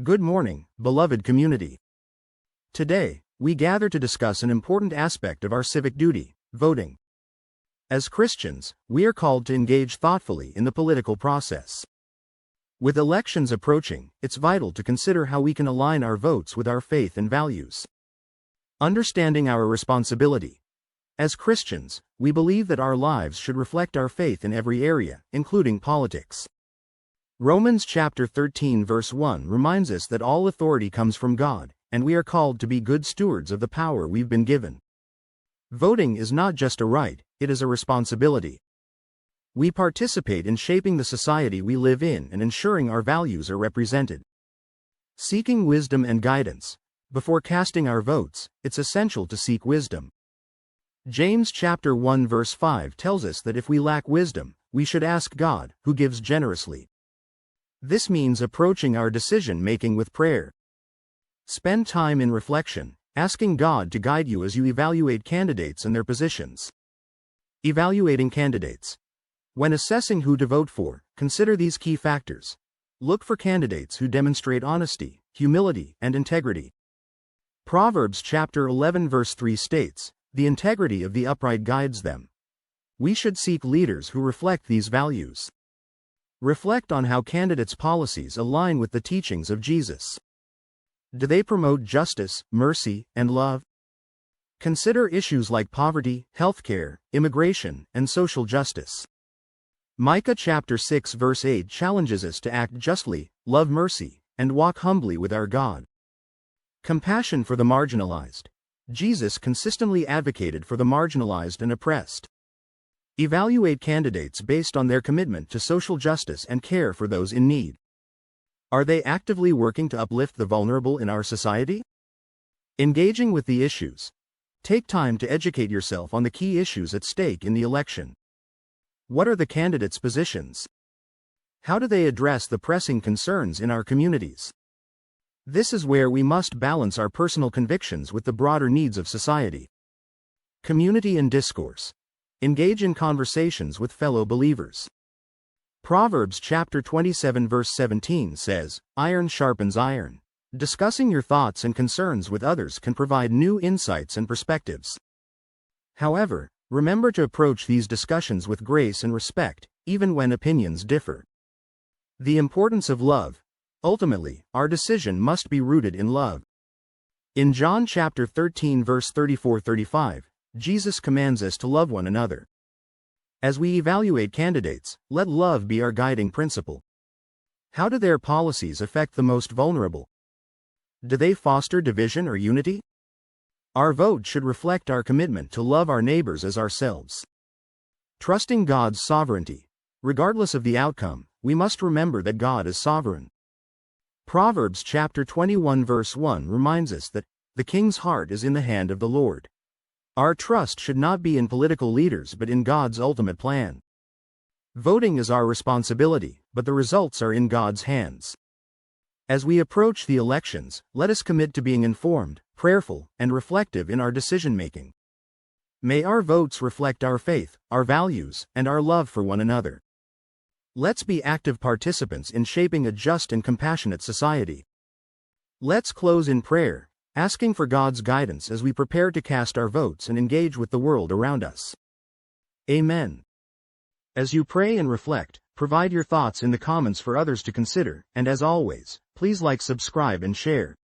Good morning, beloved community. Today, we gather to discuss an important aspect of our civic duty, voting. As Christians, we are called to engage thoughtfully in the political process. With elections approaching, it's vital to consider how we can align our votes with our faith and values. Understanding our responsibility. As Christians, we believe that our lives should reflect our faith in every area, including politics. Romans chapter 13 verse 1 reminds us that all authority comes from God, and we are called to be good stewards of the power we've been given. Voting is not just a right, it is a responsibility. We participate in shaping the society we live in and ensuring our values are represented. Seeking wisdom and guidance. Before casting our votes, it's essential to seek wisdom. James chapter 1 verse 5 tells us that if we lack wisdom, we should ask God, who gives generously. This means approaching our decision-making with prayer. Spend time in reflection, asking God to guide you as you evaluate candidates and their positions. Evaluating candidates. When assessing who to vote for, consider these key factors. Look for candidates who demonstrate honesty, humility, and integrity. Proverbs chapter 11 verse 3 states, "The integrity of the upright guides them." We should seek leaders who reflect these values. Reflect on how candidates' policies align with the teachings of Jesus. Do they promote justice, mercy, and love? Consider issues like poverty, healthcare, immigration, and social justice. Micah chapter 6 verse 8 challenges us to act justly, love mercy, and walk humbly with our God. Compassion for the marginalized. Jesus consistently advocated for the marginalized and oppressed. Evaluate candidates based on their commitment to social justice and care for those in need. Are they actively working to uplift the vulnerable in our society? Engaging with the issues. Take time to educate yourself on the key issues at stake in the election. What are the candidates' positions? How do they address the pressing concerns in our communities? This is where we must balance our personal convictions with the broader needs of society. Community and discourse. Engage in conversations with fellow believers. Proverbs chapter 27 verse 17 says, "Iron sharpens iron." Discussing your thoughts and concerns with others can provide new insights and perspectives. However, remember to approach these discussions with grace and respect, even when opinions differ. The importance of love. Ultimately, our decision must be rooted in love. In John chapter 13 verse 34-35, Jesus commands us to love one another. As we evaluate candidates, let love be our guiding principle. How do their policies affect the most vulnerable? Do they foster division or unity? Our vote should reflect our commitment to love our neighbors as ourselves. Trusting God's sovereignty. Regardless of the outcome, we must remember that God is sovereign. Proverbs chapter 21 verse 1 reminds us that the king's heart is in the hand of the Lord. Our trust should not be in political leaders but in God's ultimate plan. Voting is our responsibility, but the results are in God's hands. As we approach the elections, let us commit to being informed, prayerful, and reflective in our decision-making. May our votes reflect our faith, our values, and our love for one another. Let's be active participants in shaping a just and compassionate society. Let's close in prayer, asking for God's guidance as we prepare to cast our votes and engage with the world around us. Amen. As you pray and reflect, provide your thoughts in the comments for others to consider, and as always, please like, subscribe, and share.